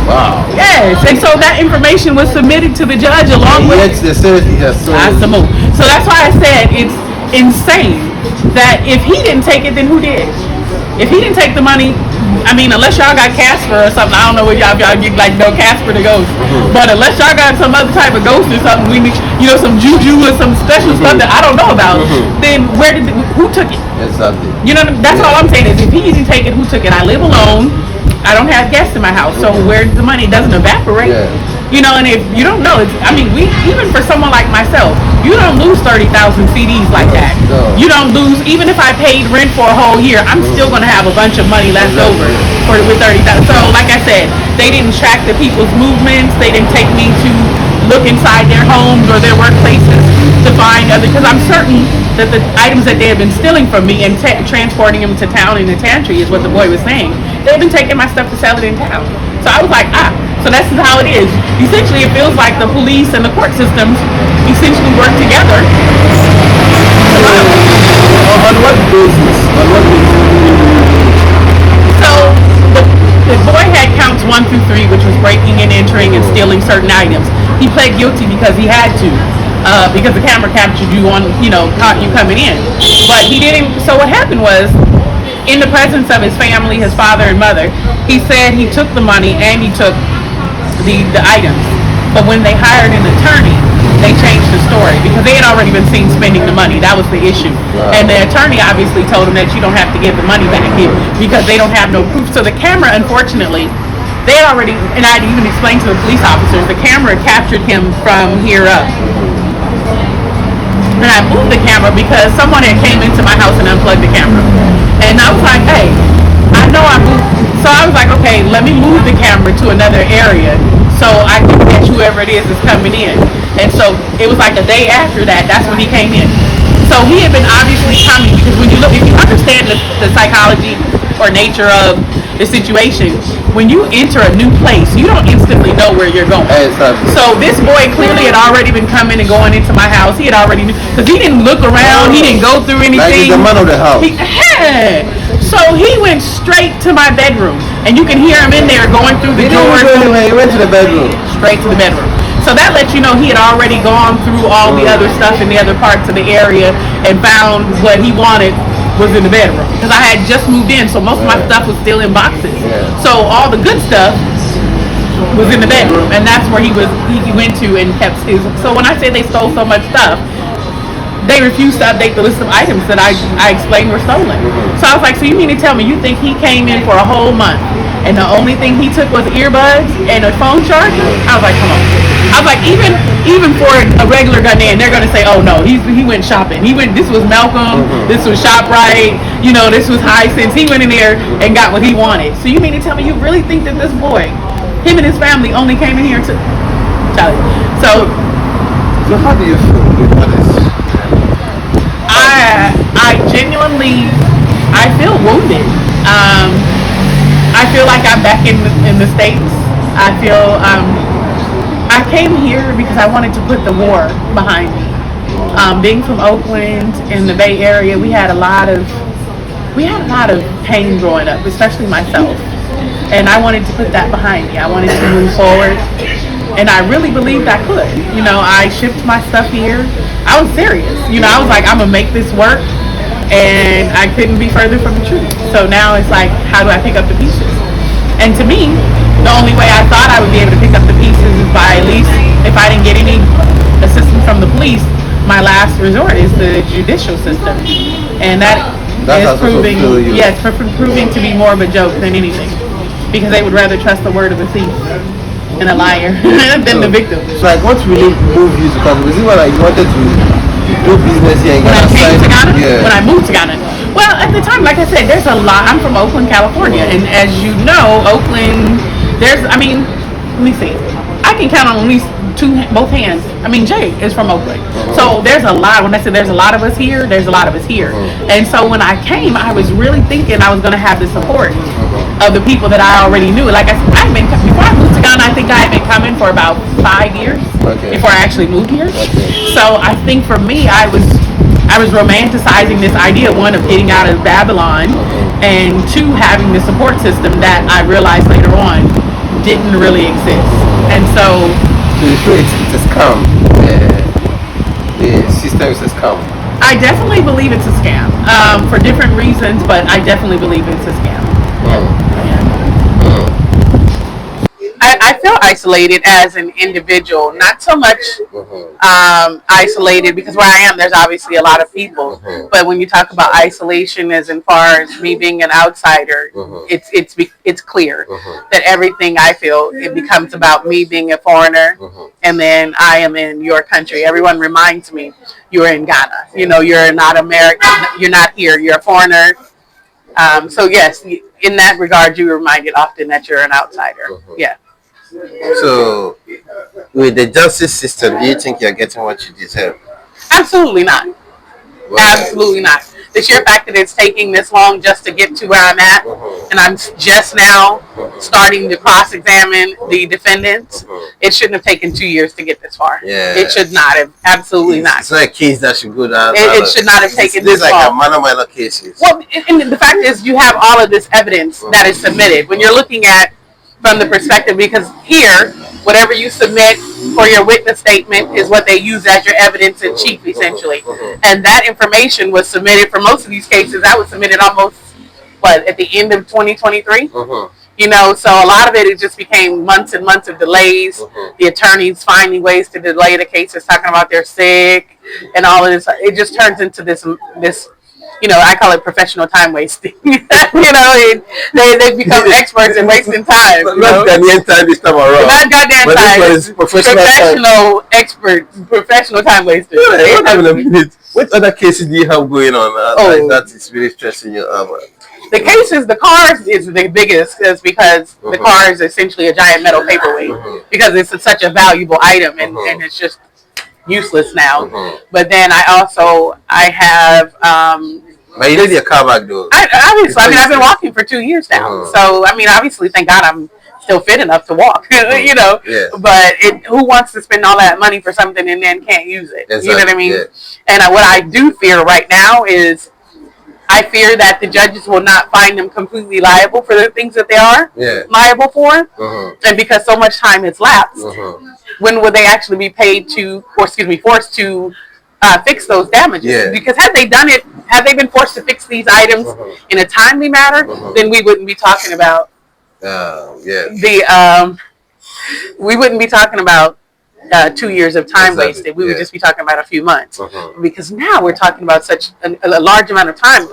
D: Wow.
C: Yes, and so that information was submitted to the judge along with.
D: Yes, they said yes.
C: So that's why I said it's insane that if he didn't take it, then who did? If he didn't take the money, I mean, unless y'all got Casper or something, I don't know what y'all get, like no Casper the ghost. But unless y'all got some other type of ghost or something, we need, some juju or some special stuff that I don't know about. Then who took it?
D: Exactly.
C: You know, that's all I'm saying is if he didn't take it, who took it? I live alone. I don't have guests in my house, so where's the money? It doesn't evaporate. Yeah. And if you don't know, even for someone like myself, you don't lose 30,000 CDs like that. No. You don't lose, even if I paid rent for a whole year, I'm still going to have a bunch of money left over with 30,000. So like I said, they didn't track the people's movements. They didn't take me to look inside their homes or their workplaces to find because I'm certain that the items that they had been stealing from me and transporting them to town in the pantry is what the boy was saying. They've been taking my stuff to sell it in town. So I was like, so that's how it is. Essentially, it feels like the police and the court systems essentially work together.
D: On what basis?
C: So the boy had counts 1 through 3, which was breaking and entering and stealing certain items. He pled guilty because he had to. Because the camera captured you on, caught you coming in. But he didn't, so what happened was, in the presence of his family, his father and mother, he said he took the money and he took the items. But when they hired an attorney, they changed the story because they had already been seen spending the money. That was the issue. Wow. And the attorney obviously told him that you don't have to give the money back because they don't have no proof. So the camera, unfortunately, they had already, and I'd even explained to the police officers, the camera captured him from here up. And I moved the camera because someone had came into my house and unplugged the camera. And I was like, hey, I know I moved. So I was like, okay, let me move the camera to another area so I can catch whoever it is that's coming in. And so it was like a day after that, that's when he came in. So he had been obviously coming because when you look, if you understand the psychology or nature of the situation, when you enter a new place, you don't instantly know where you're going.
D: Exactly.
C: So this boy clearly had already been coming and going into my house. He had already knew, because he didn't look around, he didn't go through anything.
D: Like he's the man of the house.
C: So he went straight to my bedroom, and you can hear him in there going through the doors.
D: He went to the bedroom.
C: Straight to the bedroom. So that lets you know he had already gone through all the other stuff in the other parts of the area and found what he wanted was in the bedroom. Because I had just moved in, so most of my stuff was still in boxes. So all the good stuff was in the bedroom, and that's where he went to and kept his. So when I say they stole so much stuff, they refused to update the list of items that I explained were stolen. So I was like, so you mean to tell me you think he came in for a whole month and the only thing he took was earbuds and a phone charger? I was like, come on. I was like, even for a regular Ghanaian, they're gonna say, oh no, he went shopping. This was Malcolm, this was ShopRite, this was Hisense. He went in there and got what he wanted. So you mean to tell me you really think that this boy, him and his family only came in here to Charlie. So
D: how do you feel with this?
C: I genuinely, I feel wounded. I feel like I'm back in the States. I feel, I came here because I wanted to put the war behind me. Being from Oakland in the Bay Area, we had a lot of pain growing up, especially myself. And I wanted to put that behind me. I wanted to move forward. And I really believed I could. You know, I shipped my stuff here. I was serious. You know, I was like, I'm going to make this work. And I couldn't be further from the truth. So now it's like, how do I pick up the pieces? And to me, the only way I thought I would be able to pick up the pieces is by, at least, if I didn't get any assistance from the police, my last resort is the judicial system. And that is proving, yes, proving to be more of a joke than anything. Because they would rather trust the word of a thief and a liar than the victim.
D: So like, what really moved you to Ghana? Was it when you wanted to do business here in Ghana?
C: When I moved to Ghana? Well, at the time, like I said, there's a lot. I'm from Oakland, California. And as you know, Oakland, let me see. I can count on at least both hands. I mean, Jay is from Oakland. So there's a lot. When I said there's a lot of us here, there's a lot of us here. And so when I came, I was really thinking I was going to have the support of the people that I already knew. Like I said, before I moved to Ghana, I think I had been coming for about 5 years before I actually moved here. So I think for me, I was romanticizing this idea, one, of getting out of Babylon, and two, having the support system that I realized later on didn't really exist. And so
D: it's a scam. The system is a scam.
C: I definitely believe it's a scam, for different reasons, but I definitely believe it's a scam. I feel isolated as an individual, not so much isolated because where I am, there's obviously a lot of people. But when you talk about isolation, as in far as me being an outsider, it's clear that everything I feel, it becomes about me being a foreigner, and then I am in your country. Everyone reminds me, you're in Ghana. You know, you're not American. You're not here. You're a foreigner. So yes, in that regard, you're reminded often that you're an outsider. Yeah.
B: So, with the justice system, do you think you're getting what you deserve?
C: Absolutely not. Absolutely not. The sheer fact that it's taking this long just to get to where I'm at, and I'm just now starting to cross-examine the defendants, it shouldn't have taken 2 years to get this far. It should not have. Absolutely not.
B: It's not a case that should go down.
C: It should not have taken this long.
B: It's like a minor cases.
C: Well, and the fact is, you have all of this evidence that is submitted. When you're looking at from the perspective, because here, whatever you submit for your witness statement is what they use as your evidence in chief, essentially. And that information was submitted for most of these cases. That was submitted almost, at the end of 2023? You know, so a lot of it just became months and months of delays. The attorneys finding ways to delay the cases, talking about they're sick and all of this. It just turns into this you know, I call it professional time wasting. You know, they become experts in wasting time.
B: Not Ghanaian time this time around.
C: Not goddamn time. Professional time wasters.
B: What other cases do you have going on that is really stressing you out?
C: The cases, the cars is the biggest, is because the car is essentially a giant metal paperweight because it's such a valuable item and it's just useless now. But then I have
B: but you need your car back though.
C: Obviously, I've been walking for 2 years now. So I mean, obviously, thank God I'm still fit enough to walk. You know, but who wants to spend all that money for something and then can't use it? Exactly. You know what I mean? And what I do fear right now is I fear that the judges will not find them completely liable for the things that they are liable for, and because so much time has lapsed. When would they actually be forced to fix those damages? Because had they been forced to fix these items in a timely manner, then we wouldn't be talking about we wouldn't be talking about 2 years of time wasted. We would just be talking about a few months, because now we're talking about such a large amount of time.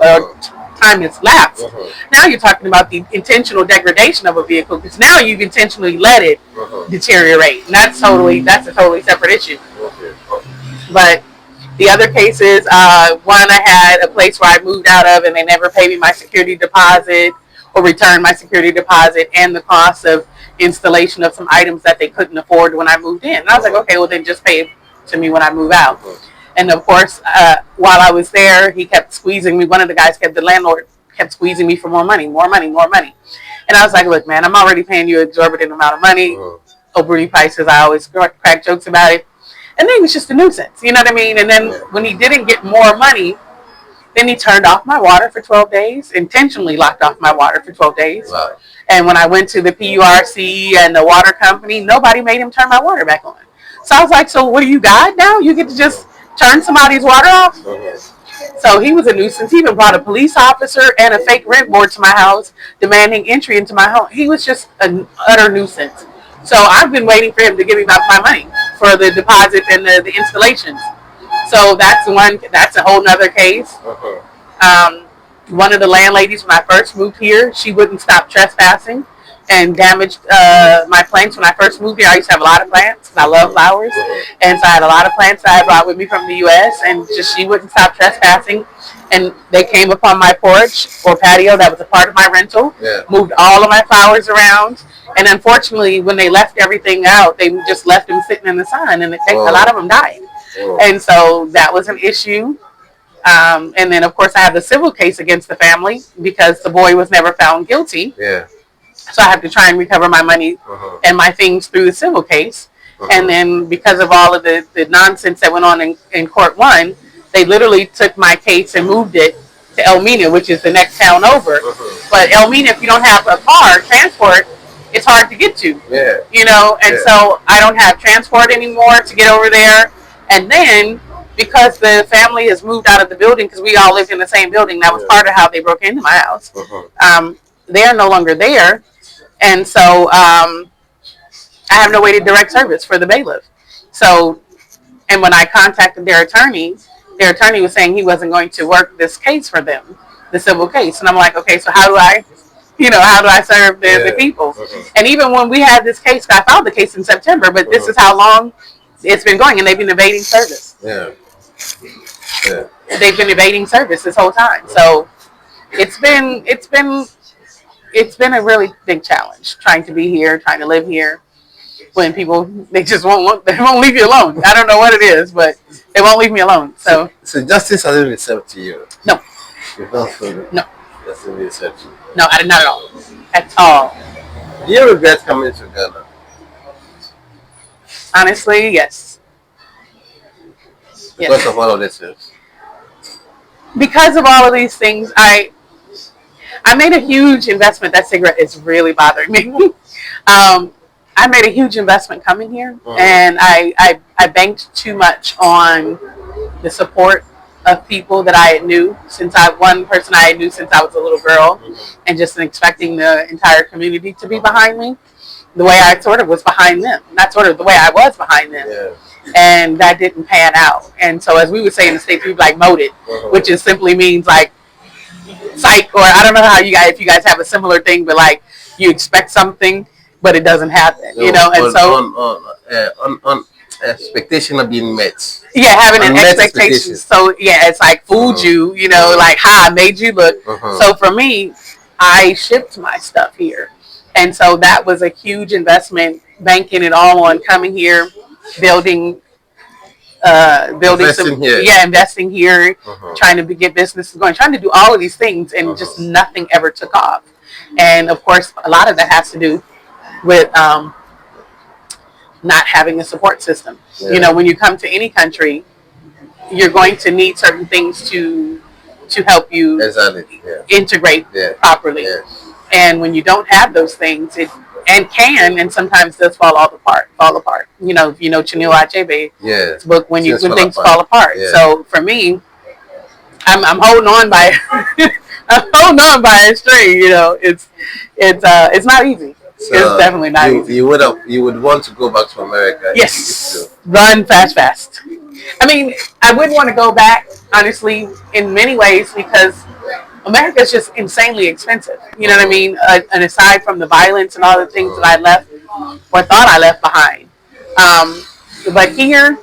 C: Time has lapsed. Now you're talking about the intentional degradation of a vehicle, because now you've intentionally let it deteriorate, and that's a totally separate issue. But the other cases, one, I had a place where I moved out of and they never paid me my security deposit or returned my security deposit and the cost of installation of some items that they couldn't afford when I moved in. And I was like, okay, well then just pay it to me when I move out. And of course, while I was there, he kept squeezing me. The landlord kept squeezing me for more money. And I was like, look, man, I'm already paying you an exorbitant amount of money. Opening prices, I always crack jokes about it. And then he was just a nuisance, you know what I mean? And then when he didn't get more money, Then he turned off my water for 12 days, intentionally locked off my water for 12 days.
B: Wow.
C: And when I went to the PURC and the water company, nobody made him turn my water back on. So I was like, so what are you, God now? You get to just turn somebody's water off? So he was a nuisance. He even brought a police officer and a fake rent board to my house, demanding entry into my home. He was just an utter nuisance. So I've been waiting for him to give me back my money for the deposit and the installations. So that's a whole nother case. One of the landladies when I first moved here, she wouldn't stop trespassing and damaged my plants. When I first moved here, I used to have a lot of plants, and I love flowers. And so I had a lot of plants that I brought with me from the U.S., and just she wouldn't stop trespassing. And they came upon my porch or patio that was a part of my rental, moved all of my flowers around. And unfortunately, when they left everything out, they just left them sitting in the sun, and a lot of them died. And so that was an issue. And then, of course, I have the civil case against the family because the boy was never found guilty. So I have to try and recover my money and my things through the civil case. And then because of all of the nonsense that went on in Court 1, they literally took my case and moved it to Elmina, which is the next town over. But Elmina, if you don't have a car, transport, it's hard to get to. You know, and so I don't have transport anymore to get over there. And then because the family has moved out of the building, because we all lived in the same building, that was part of how they broke into my house. They are no longer there. And so I have no way to direct service for the bailiff. So, and when I contacted their attorney was saying he wasn't going to work this case for them, the civil case. And I'm like, okay, so how do I serve the people? And even when we had this case, I filed the case in September, but this is how long it's been going, and they've been evading service. They've been evading service this whole time. So it's been a really big challenge trying to be here, trying to live here, when people they won't leave you alone. I don't know what it is, but they won't leave me alone. So
B: justice hasn't been served to you.
C: No.
B: You've not felt it.
C: No.
B: Hasn't been served to you.
C: No, I did not at all. At all.
B: Do you regret coming to Ghana?
C: Honestly, yes.
B: Because of all of this things.
C: Because of all of these things, I made a huge investment. That cigarette is really bothering me. I made a huge investment coming here, and I banked too much on the support of people that I knew one person I knew since I was a little girl, and just expecting the entire community to be behind me, the way I sort of was behind them, not sort of the way I was behind them. And that didn't pan out. And so, as we would say in the States, we'd be like moted, which is simply means like psych, or I don't know how if you guys have a similar thing, but like you expect something, but it doesn't happen, you know. And
B: on expectation of being met.
C: Yeah, having an expectation. So yeah, it's like fooled you, you know, like I made you look. So for me, I shipped my stuff here, and so that was a huge investment, banking it all on coming here, building
B: Investing here.
C: investing here, trying to get businesses going, trying to do all of these things, and just nothing ever took off. And of course, a lot of that has to do with not having a support system. You know, when you come to any country, you're going to need certain things to help you integrate properly. And when you don't have those things, it and sometimes does fall apart. You know, if you know Chinua Achebe's book, when things fall apart. So for me, I'm holding on by I'm holding on by a string. You know, it's not easy. So it's definitely not easy.
B: You would want to go back to America.
C: Yes, run fast. I mean, I wouldn't want to go back, honestly, in many ways, because America is just insanely expensive. You know what I mean? And aside from the violence and all the things that I left or thought I left behind. But here,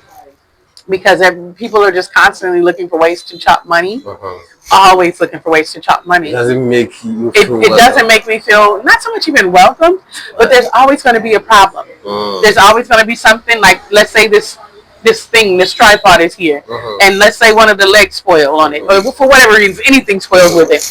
C: because people are just constantly looking for ways to chop money, always looking for ways to chop money.
B: It doesn't make you
C: feel it doesn't make me feel, not so much even welcome, but there's always going to be a problem. There's always going to be something, like, let's say this tripod is here, and let's say one of the legs spoil on it, or for whatever reason, anything spoils with it.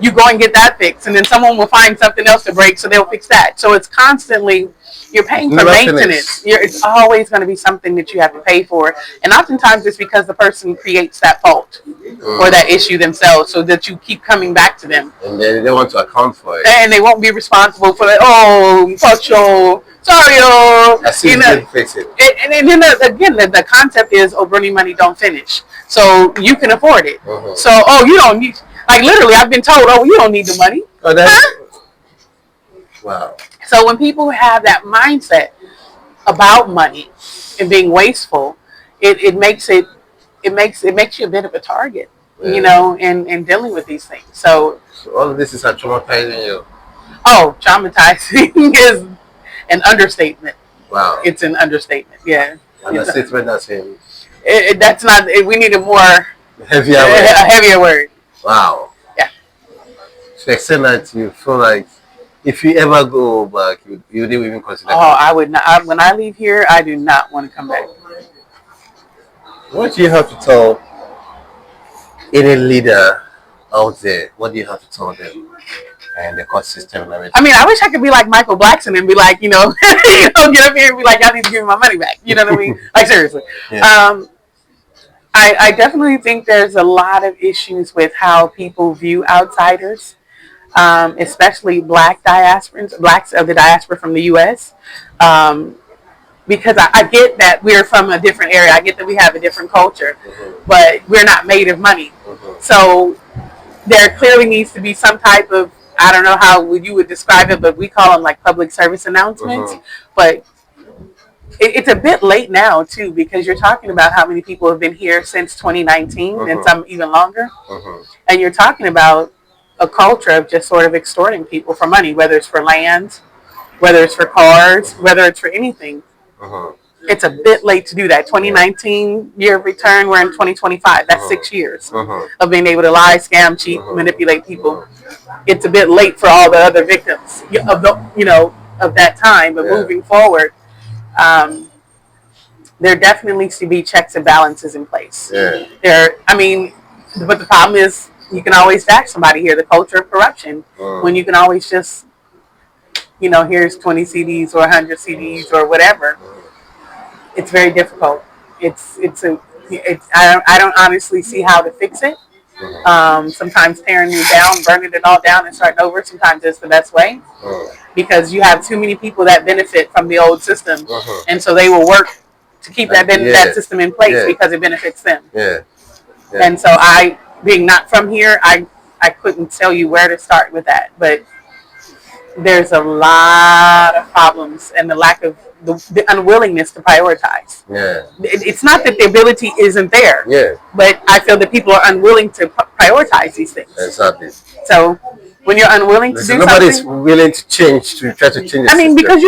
C: you go and get that fixed, and then someone will find something else to break, so they'll fix that. So it's constantly, you're paying for
B: Never
C: maintenance. It's always going to be something that you have to pay for, and oftentimes it's because the person creates that fault or that issue themselves, so that you keep coming back to them,
B: And then they want to account for it.
C: and they won't be responsible for it. Oh, fuck you, sorry, oh,
B: As soon
C: you
B: as
C: know.
B: they fix it.
C: And then again, the concept is, oh, burning money don't finish. So you can afford it. So, oh, you don't need, like literally, I've been told, oh, you don't need the money.
B: Oh, that's, wow.
C: So when people have that mindset about money and being wasteful, it makes you a bit of a target, you know, in dealing with these things. So
B: all of this is traumatizing you.
C: oh, traumatizing is an understatement.
B: Wow.
C: It's an understatement. Yeah.
B: And a statement that's in
C: That's not. We need a more
B: heavier
C: a
B: way.
C: heavier word.
B: Wow.
C: Yeah.
B: To the extent that you feel like if you ever go back, you didn't even consider.
C: Oh, I would not. When I leave here, I do not want to come back.
B: What do you have to tell any leader out there? What do you have to tell them? And the court system and everything.
C: I mean, I wish I could be like Michael Blackson and be like, you know, get up here and be like, y'all need to give me my money back. You know what I mean? Like seriously.
B: Yeah.
C: I definitely think there's a lot of issues with how people view outsiders, especially blacks of the diaspora from the U.S. Because I get that we're from a different area. I get that we have a different culture, but we're not made of money. So there clearly needs to be some type of, I don't know how you would describe it, but we call them like public service announcements. But it's a bit late now too, because you're talking about how many people have been here since 2019 and some even longer. And you're talking about a culture of just sort of extorting people for money, whether it's for land, whether it's for cars, whether it's for anything. It's a bit late to do that. 2019 year of return, we're in 2025. That's 6 years of being able to lie, scam, cheat, manipulate people. It's a bit late for all the other victims of of that time. But moving forward, there definitely needs to be checks and balances in place. I mean, but the problem is you can always tax somebody here. The culture of corruption, when you can always just, here's 20 CDs or 100 CDs or whatever. It's very difficult. I don't honestly see how to fix it. Sometimes tearing it down, burning it all down and starting over, sometimes it's the best way. Because you have too many people that benefit from the old system. And so they will work to keep that system in place because it benefits them. And so being not from here, I couldn't tell you where to start with that. But there's a lot of problems and the lack of the unwillingness to prioritize. It's not that the ability isn't there, but I feel that people are unwilling to prioritize these things.
B: Exactly.
C: So when you're unwilling to do
B: nobody's
C: something,
B: willing to change, to try to change.
C: I mean, because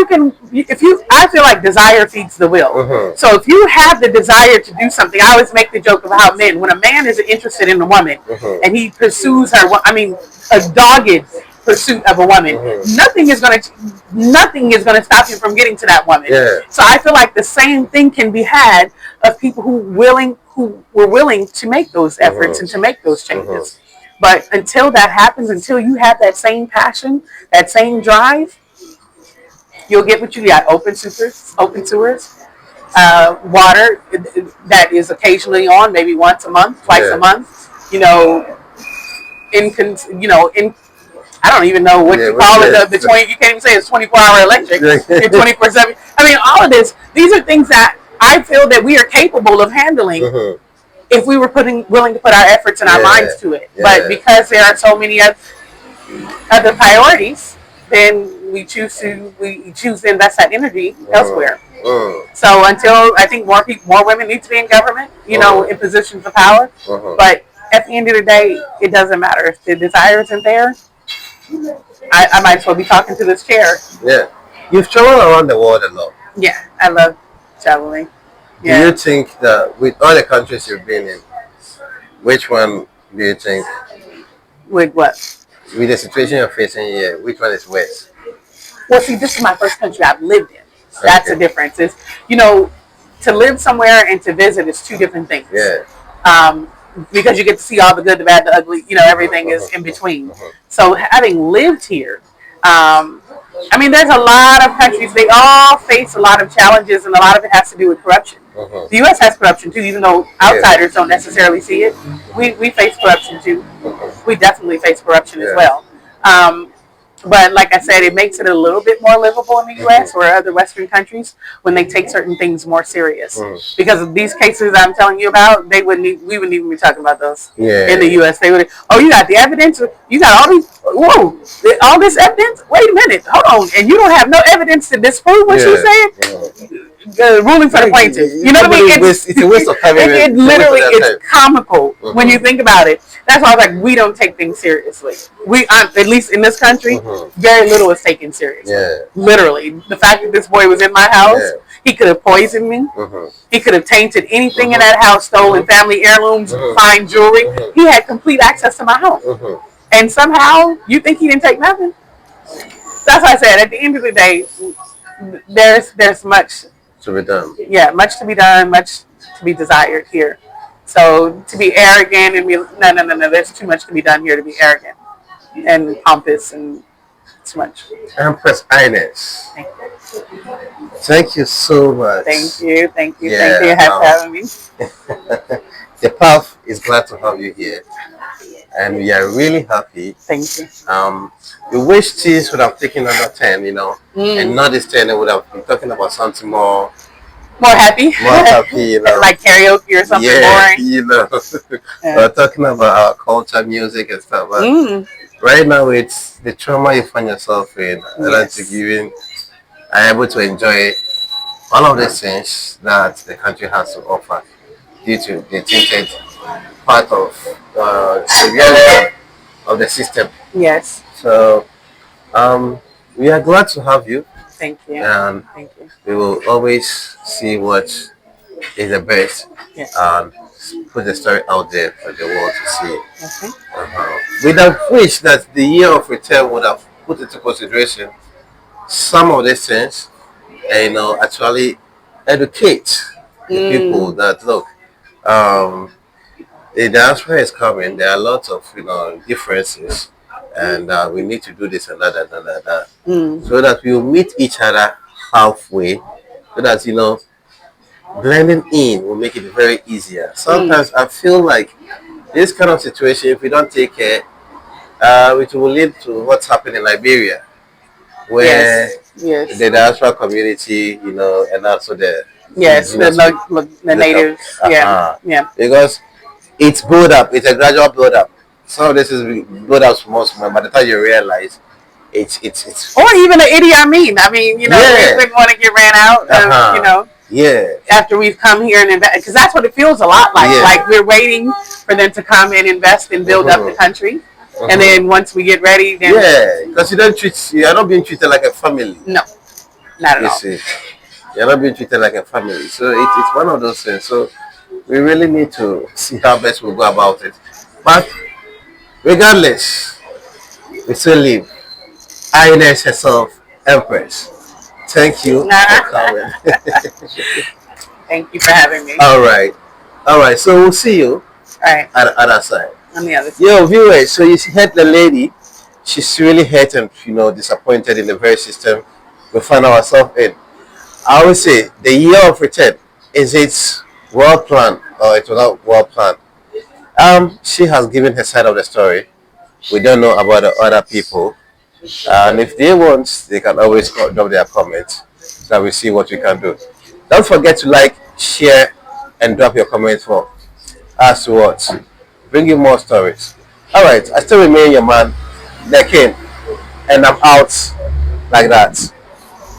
C: I feel like desire feeds the will. So if you have the desire to do something, I always make the joke of how when a man is interested in a woman and he pursues her, a dogged pursuit of a woman, nothing is going to stop him from getting to that woman. So I feel like the same thing can be had of people who were willing to make those efforts and to make those changes. But until that happens, until you have that same passion, that same drive, you'll get what you got. Open sewers, water that is occasionally on, maybe once a month, twice a month. I don't even know what you call it. You can't even say it's 24-hour electric. It's 24/7. I mean, all of this. These are things that I feel that we are capable of handling if we were willing to put our efforts and our minds to it. But because there are so many other priorities, then we choose to invest that energy elsewhere. So until I think more women need to be in government, in positions of power. But at the end of the day, it doesn't matter if the desire isn't there. I might as well be talking to this chair.
B: You've traveled around the world a lot.
C: I love traveling.
B: Do you think that with all the countries you've been in, which one do you think,
C: With what?
B: with the situation you're facing here, which one is worse?
C: Well, see, this is my first country I've lived in. That's the difference. Is to live somewhere and to visit is two different things. because you get to see all the good, the bad, the ugly. You know, everything is in between. So having lived here, I mean, there's a lot of countries. They all face a lot of challenges, and a lot of it has to do with corruption. The U.S. has corruption too, even though outsiders don't necessarily see it. We face corruption too. We definitely face corruption as well. But like I said, it makes it a little bit more livable in the U.S. or other Western countries when they take certain things more serious. Because of these cases I'm telling you about, we wouldn't even be talking about those in the U.S. They would, oh, you got the evidence? You got all these, whoa, all this evidence? Wait a minute, hold on. And you don't have no evidence to disprove what she's saying? Ruling for the plaintiff. You know what I mean?
B: It's a waste of time.
C: It literally is comical when you think about it. That's why I was like, we don't take things seriously. At least in this country, very little is taken seriously. Literally, the fact that this boy was in my house, he could have poisoned me. He could have tainted anything in that house, stolen family heirlooms, fine jewelry. He had complete access to my home, and somehow you think he didn't take nothing? That's why I said at the end of the day, there's much
B: to be done.
C: Yeah, much to be done, much to be desired here. So to be arrogant and be no, there's too much to be done here to be arrogant and pompous and too much.
B: Empress Inez, thank you so much.
C: Thank you. Thank you for having me.
B: The path is glad to have you here, and we are really happy.
C: Thank you.
B: We wish this would have taken another 10, and not this 10. It would have been talking about something more
C: happy, like karaoke or something boring.
B: We're talking about our culture, music, and stuff. But right now, it's the trauma you find yourself in. I like to give in. I'm able to enjoy all of the things that the country has to offer due to the tainted part of the reality of the system.
C: Yes.
B: So, we are glad to have you.
C: Thank you.
B: And
C: Thank you.
B: we will always see what is the best and put the story out there for the world to see. We'd have wished that the year of return would have put into consideration some of these things and actually educate the people that look, the diaspora is coming. There are lots of differences, and we need to do this and that and that, so that we will meet each other halfway, so that blending in will make it very easier. Sometimes I feel like this kind of situation, if we don't take care, it will lead to what's happening in Liberia, where the diaspora community, and also the
C: natives,
B: because it's build up. It's a gradual build up. Some of this is build up small. By the time you realize, it's
C: or even an Idi Amin. I mean, we wouldn't want to get ran out. After we've come here and invest, because that's what it feels a lot like. Like we're waiting for them to come and invest and build up the country, and then once we get ready, then
B: because you're not being treated like a family.
C: No, not at all.
B: See, you're not being treated like a family. So it's one of those things. So we really need to see how best we'll go about it. But regardless, we still live. Inez herself, Empress. Thank you for coming.
C: Thank you for having me.
B: All right. So we'll see you at the other side.
C: On the other side.
B: Yo, viewers. So you heard the lady. She's really hurt and disappointed in the very system we find ourselves in. I always say the year of return, is it well planned or it's not well planned? She has given her side of the story. We don't know about the other people. And if they want, they can always drop their comments so that we see what we can do. Don't forget to like, share, and drop your comments for us to watch. Bring you more stories. Alright, I still remain your man, the king, and I'm out like that.